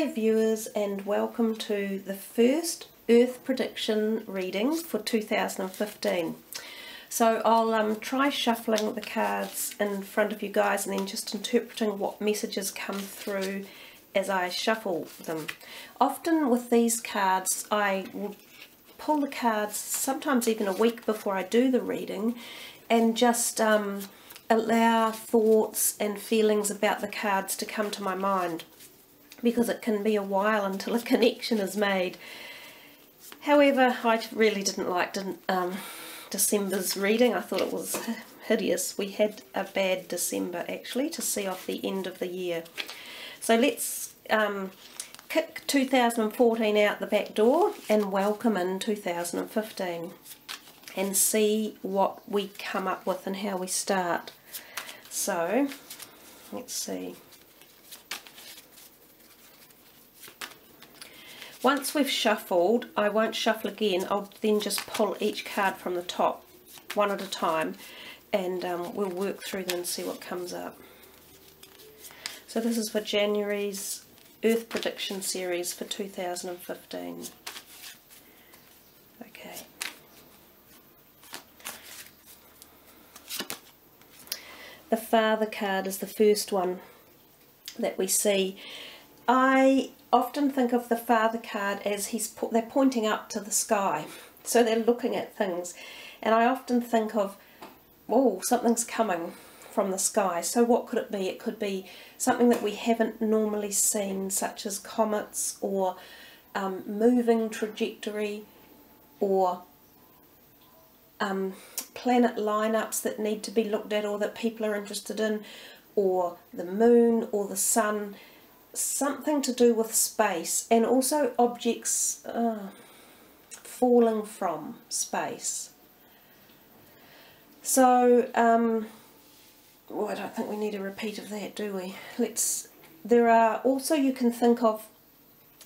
Hi viewers, and welcome to the first Earth prediction reading for 2015. So I'll try shuffling the cards in front of you guys and then just interpreting what messages come through as I shuffle them. Often with these cards I will pull the cards sometimes even a week before I do the reading and just allow thoughts and feelings about the cards to come to my mind, because it can be a while until a connection is made. However, I really didn't like December's reading. I thought it was hideous. We had a bad December actually, to see off the end of the year. So let's kick 2014 out the back door and welcome in 2015 and see what we come up with and how we start. So let's see. Once we've shuffled, I won't shuffle again. I'll then just pull each card from the top one at a time, and we'll work through them and see what comes up. So this is for January's Earth Prediction series for 2015. Okay. The Father card is the first one that we see. I often think of the Father card as they're pointing up to the sky, so they're looking at things, and I often think of, oh, something's coming from the sky. So what could it be? It could be something that we haven't normally seen, such as comets or moving trajectory, or planet lineups that need to be looked at or that people are interested in, or the moon or the sun. Something to do with space, and also objects falling from space. So well, I don't think we need a repeat of that, do we? There are also, you can think of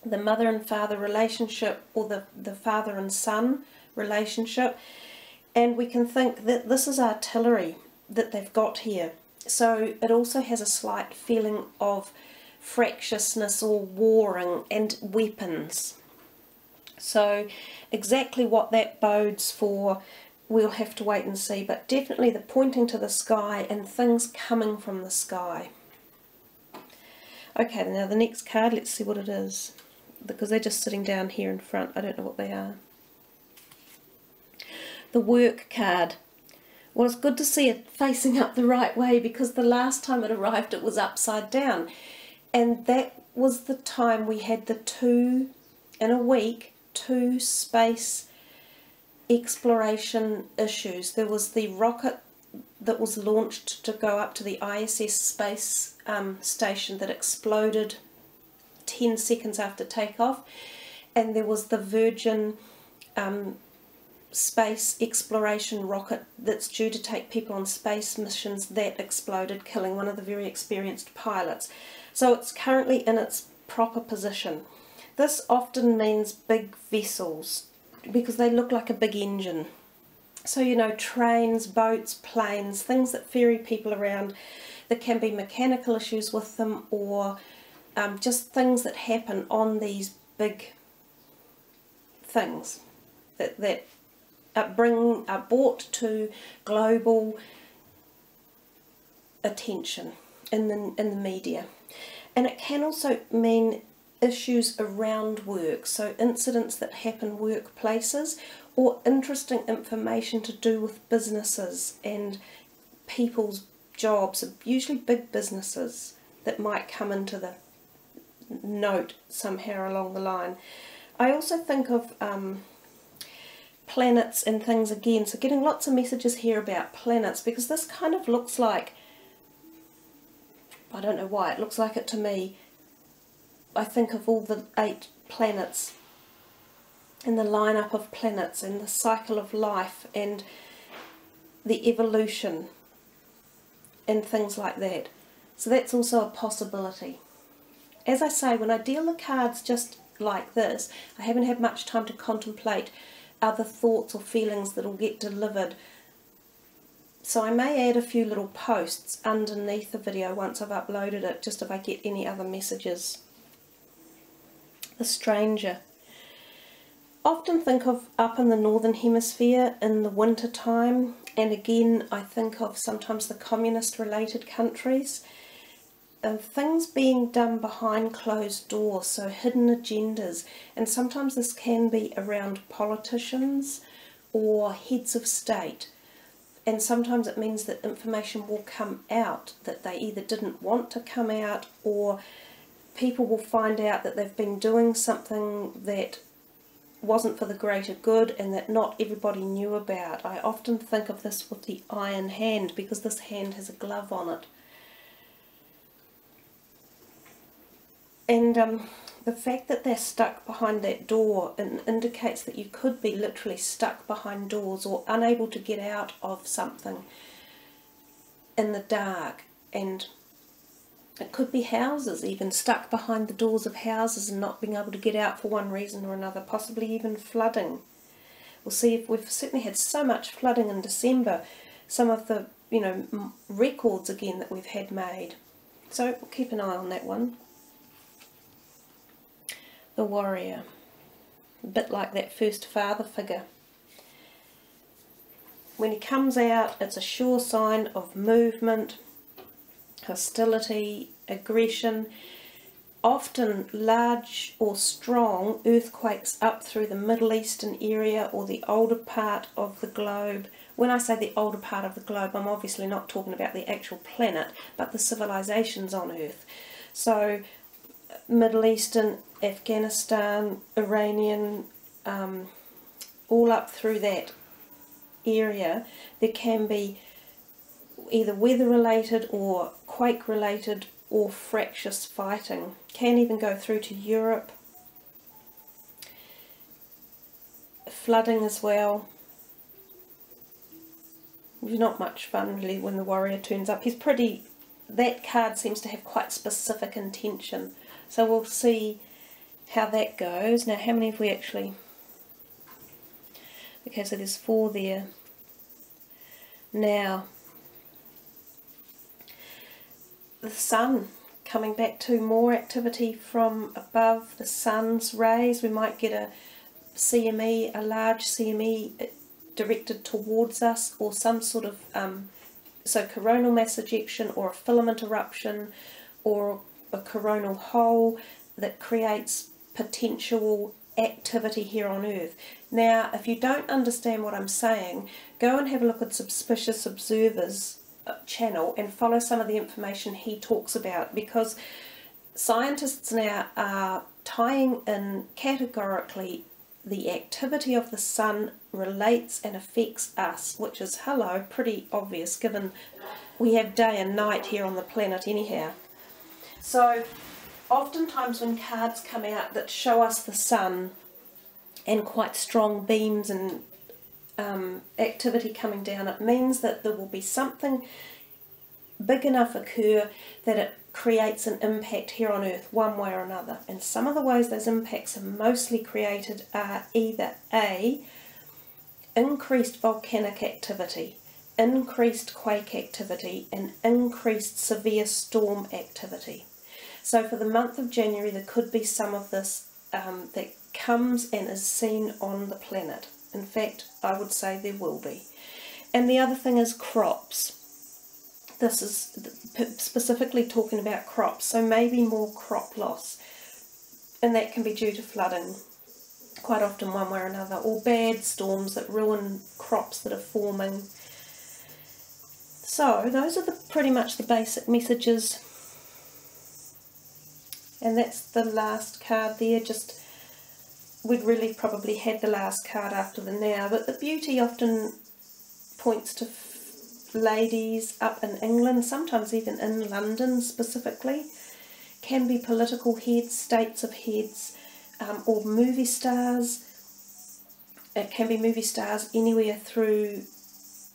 the mother and father relationship, or the father and son relationship, and we can think that this is artillery that they've got here. So it also has a slight feeling of fractiousness or warring and weapons. So exactly what that bodes for, we'll have to wait and see, but definitely the pointing to the sky and things coming from the sky. Okay, now the next card, let's see what it is, because they're just sitting down here in front. I don't know what they are. The Work card. Well, it's good to see it facing up the right way, because the last time it arrived it was upside down. And that was the time we had the two space exploration issues. There was the rocket that was launched to go up to the ISS space station that exploded 10 seconds after takeoff. And there was the Virgin space exploration rocket that's due to take people on space missions that exploded, killing one of the very experienced pilots. So it's currently in its proper position. This often means big vessels, because they look like a big engine. So, you know, trains, boats, planes, things that ferry people around. There can be mechanical issues with them, or just things that happen on these big things that are brought to global attention in the media. And it can also mean issues around work, so incidents that happen workplaces, or interesting information to do with businesses and people's jobs, usually big businesses, that might come into the note somehow along the line. I also think of planets and things again, so getting lots of messages here about planets, because this kind of looks like, I don't know why, it looks like it to me. I think of all the 8 planets and the lineup of planets and the cycle of life and the evolution and things like that. So that's also a possibility. As I say, when I deal the cards just like this, I haven't had much time to contemplate other thoughts or feelings that will get delivered. So I may add a few little posts underneath the video once I've uploaded it, just if I get any other messages. The stranger. Often think of up in the northern hemisphere in the winter time, and again I think of sometimes the communist related countries, of things being done behind closed doors, so hidden agendas, and sometimes this can be around politicians or heads of state, and sometimes it means that information will come out that they either didn't want to come out, or people will find out that they've been doing something that wasn't for the greater good and that not everybody knew about. I often think of this with the iron hand because this hand has a glove on it. And the fact that they're stuck behind that door indicates that you could be literally stuck behind doors or unable to get out of something in the dark. And it could be houses, even stuck behind the doors of houses and not being able to get out for one reason or another, possibly even flooding. We'll see if we've certainly had so much flooding in December, some of the records again that we've had made. So we'll keep an eye on that one. The warrior, a bit like that first father figure. When he comes out, it's a sure sign of movement, hostility, aggression, often large or strong earthquakes up through the Middle Eastern area or the older part of the globe. When I say the older part of the globe, I'm obviously not talking about the actual planet, but the civilizations on Earth. So Middle Eastern, Afghanistan, Iranian, all up through that area, there can be either weather related or quake related or fractious fighting. Can even go through to Europe. Flooding as well. Not much fun really when the warrior turns up. He's pretty, that card seems to have quite specific intention. So we'll see how that goes. Now how many have we actually... Okay, so there's 4 there. Now the sun, coming back to more activity from above, the sun's rays. We might get a CME, a large CME directed towards us, or some sort of so coronal mass ejection or a filament eruption or a coronal hole that creates potential activity here on Earth. Now if you don't understand what I'm saying, go and have a look at Suspicious Observer's channel and follow some of the information he talks about, because scientists now are tying in categorically the activity of the sun relates and affects us, which is, hello, pretty obvious given we have day and night here on the planet anyhow. So oftentimes when cards come out that show us the sun and quite strong beams and activity coming down, it means that there will be something big enough occur that it creates an impact here on Earth one way or another. And some of the ways those impacts are mostly created are either A, increased volcanic activity, increased quake activity, and increased severe storm activity. So for the month of January there could be some of this that comes and is seen on the planet. In fact, I would say there will be. And the other thing is crops. This is specifically talking about crops, so maybe more crop loss. And that can be due to flooding, quite often one way or another, or bad storms that ruin crops that are forming. So those are pretty much the basic messages. And that's the last card there. Just, we'd really probably had the last card after the now, but the beauty often points to ladies up in England, sometimes even in London specifically. Can be political heads, states of heads, or movie stars. It can be movie stars anywhere through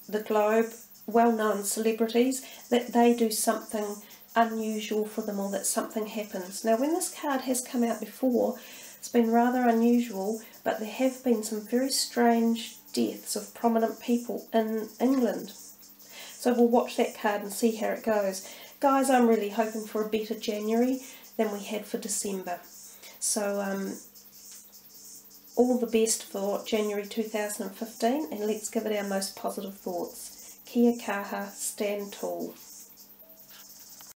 the globe, well-known celebrities, that they do something unusual for them or that something happens. Now when this card has come out before, it's been rather unusual, but there have been some very strange deaths of prominent people in England. So we'll watch that card and see how it goes. Guys, I'm really hoping for a better January than we had for December. So all the best for January 2015, and let's give it our most positive thoughts. Kia kaha, stand tall.